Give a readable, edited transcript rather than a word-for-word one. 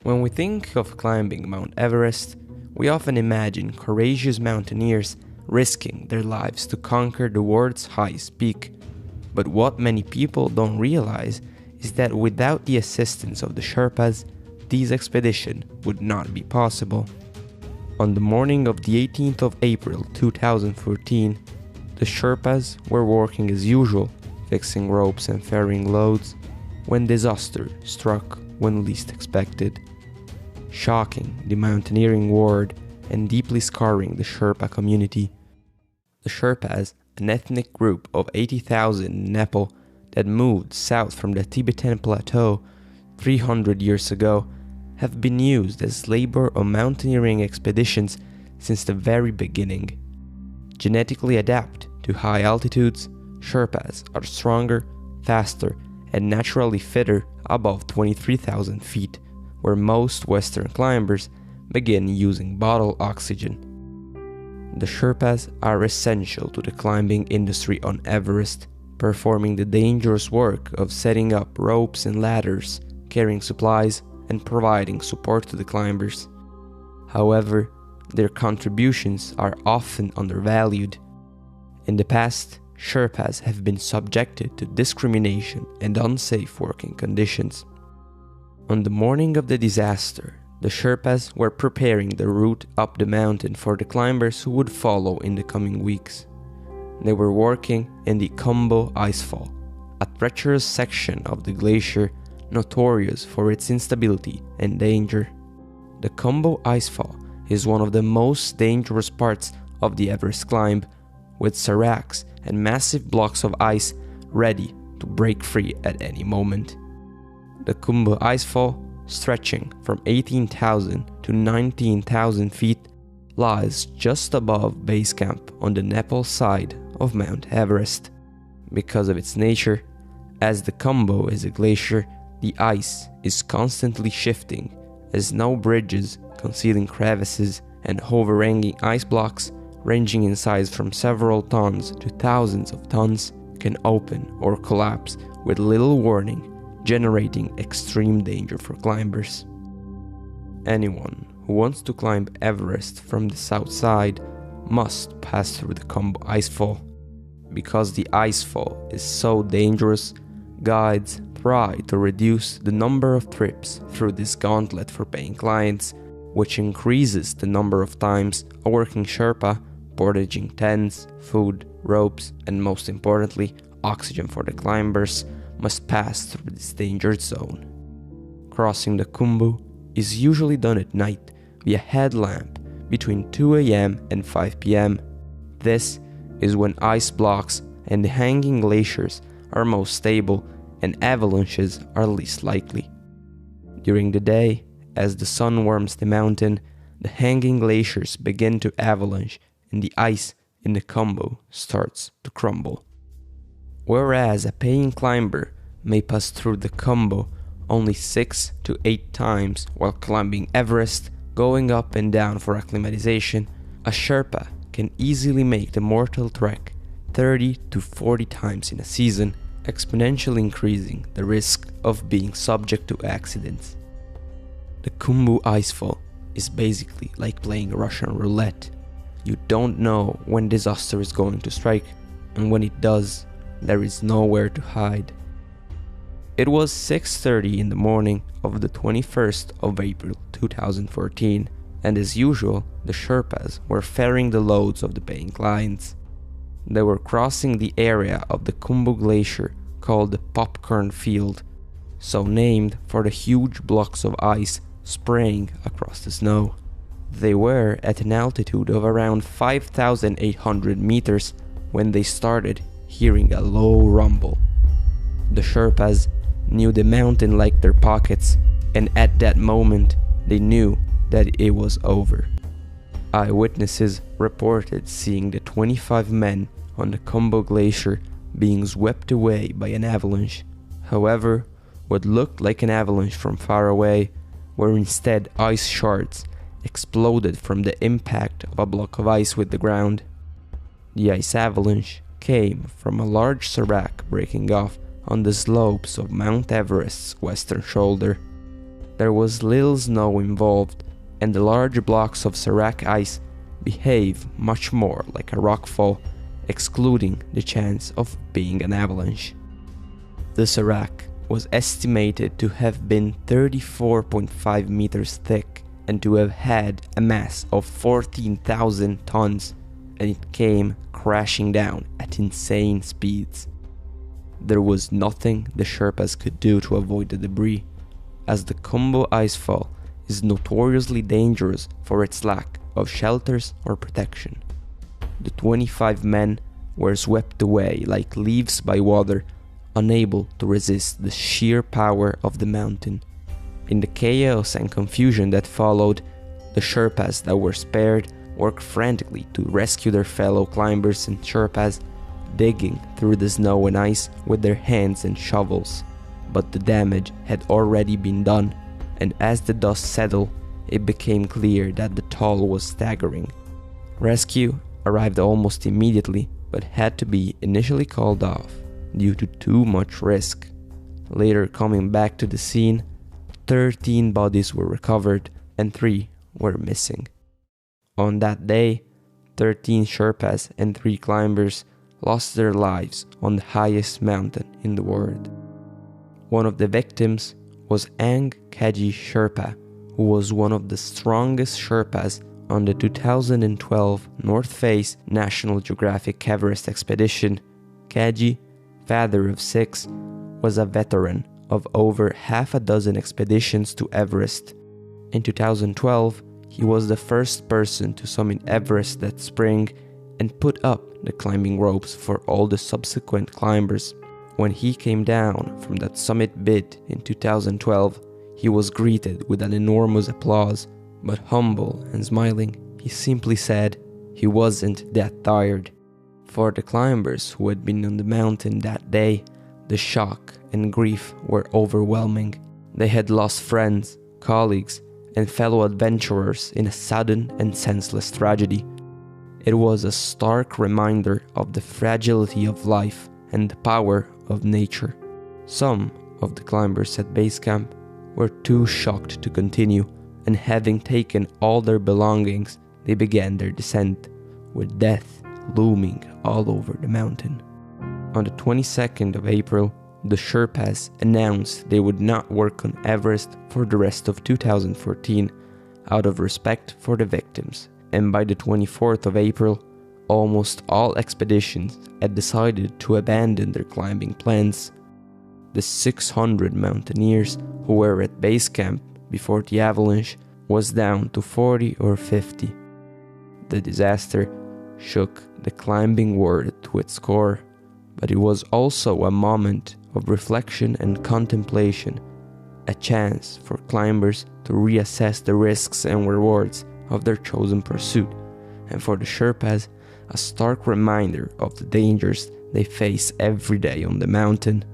When we think of climbing Mount Everest, we often imagine courageous mountaineers risking their lives to conquer the world's highest peak. But what many people don't realize is that without the assistance of the Sherpas, this expedition would not be possible. On the morning of the 18th of April 2014, the Sherpas were working as usual, fixing ropes and ferrying loads, when disaster struck when least expected, shocking the mountaineering world and deeply scarring the Sherpa community. The Sherpas, an ethnic group of 80,000 in Nepal that moved south from the Tibetan Plateau 300 years ago, have been used as labor on mountaineering expeditions since the very beginning. Genetically adapted to high altitudes, Sherpas are stronger, faster, and naturally fitter above 23,000 feet, where most Western climbers begin using bottled oxygen. The Sherpas are essential to the climbing industry on Everest, performing the dangerous work of setting up ropes and ladders, carrying supplies, and providing support to the climbers. However, their contributions are often undervalued. In the past, Sherpas have been subjected to discrimination and unsafe working conditions. On the morning of the disaster, the Sherpas were preparing the route up the mountain for the climbers who would follow in the coming weeks. They were working in the Khumbu Icefall, a treacherous section of the glacier notorious for its instability and danger. The Khumbu Icefall is one of the most dangerous parts of the Everest climb, with seracs and massive blocks of ice ready to break free at any moment. The Khumbu Icefall, stretching from 18,000 to 19,000 feet, lies just above base camp on the Nepal side of Mount Everest. Because of its nature, as the Khumbu is a glacier, the ice is constantly shifting, as no bridges concealing crevices and overhanging ice blocks ranging in size from several tons to thousands of tons can open or collapse with little warning, generating extreme danger for climbers. Anyone who wants to climb Everest from the south side must pass through the Khumbu Icefall. Because the icefall is so dangerous, guides try to reduce the number of trips through this gauntlet for paying clients, which increases the number of times a working Sherpa, portaging tents, food, ropes, and most importantly, oxygen for the climbers, must pass through this danger zone. Crossing the Khumbu is usually done at night via headlamp between 2 a.m. and 5 p.m. This is when ice blocks and the hanging glaciers are most stable and avalanches are least likely. During the day, as the sun warms the mountain, the hanging glaciers begin to avalanche and the ice in the Khumbu starts to crumble. Whereas a paying climber may pass through the Khumbu only 6 to 8 times while climbing Everest, going up and down for acclimatization, a Sherpa can easily make the mortal trek 30 to 40 times in a season, exponentially increasing the risk of being subject to accidents. The Khumbu Icefall is basically like playing Russian roulette. You don't know when disaster is going to strike, and when it does, there is nowhere to hide. It was 6:30 in the morning of the 21st of April 2014, and as usual, the Sherpas were ferrying the loads of the paying clients. They were crossing the area of the Khumbu Glacier called the Popcorn Field, so named for the huge blocks of ice spraying across the snow. They were at an altitude of around 5,800 meters when they started hearing a low rumble. The Sherpas knew the mountain like their pockets, and at that moment they knew that it was over. Eyewitnesses reported seeing the 25 men on the Khumbu Glacier being swept away by an avalanche. However, what looked like an avalanche from far away were instead ice shards exploded from the impact of a block of ice with the ground. The ice avalanche came from a large serac breaking off on the slopes of Mount Everest's western shoulder. There was little snow involved, and the large blocks of Serac ice behave much more like a rockfall, excluding the chance of being an avalanche. The Serac was estimated to have been 34.5 meters thick and to have had a mass of 14,000 tons, and it came crashing down at insane speeds. There was nothing the Sherpas could do to avoid the debris, as the Khumbu icefall is notoriously dangerous for its lack of shelters or protection. The 25 men were swept away like leaves by water, unable to resist the sheer power of the mountain. In the chaos and confusion that followed, the Sherpas that were spared worked frantically to rescue their fellow climbers and Sherpas, digging through the snow and ice with their hands and shovels. But the damage had already been done, and as the dust settled, it became clear that the toll was staggering. Rescue arrived almost immediately, but had to be initially called off due to too much risk. Later coming back to the scene, 13 bodies were recovered and 3 were missing. On that day, 13 Sherpas and 3 climbers lost their lives on the highest mountain in the world. One of the victims was Ang Kaji Sherpa, who was one of the strongest Sherpas on the 2012 North Face National Geographic Everest expedition. Kaji, father of 6, was a veteran of over half a dozen expeditions to Everest. In 2012, he was the first person to summit Everest that spring and put up the climbing ropes for all the subsequent climbers. When he came down from that summit bit in 2012, he was greeted with an enormous applause, but humble and smiling, he simply said he wasn't that tired. For the climbers who had been on the mountain that day, the shock and grief were overwhelming. They had lost friends, colleagues, and fellow adventurers in a sudden and senseless tragedy. It was a stark reminder of the fragility of life and the power of nature. Some of the climbers at base camp were too shocked to continue, and having taken all their belongings, they began their descent, with death looming all over the mountain. On the 22nd of April, the Sherpas announced they would not work on Everest for the rest of 2014 out of respect for the victims, and by the 24th of April, almost all expeditions had decided to abandon their climbing plans. The 600 mountaineers who were at base camp before the avalanche was down to 40 or 50. The disaster shook the climbing world to its core, but it was also a moment of reflection and contemplation, a chance for climbers to reassess the risks and rewards of their chosen pursuit, and for the Sherpas, a stark reminder of the dangers they face every day on the mountain.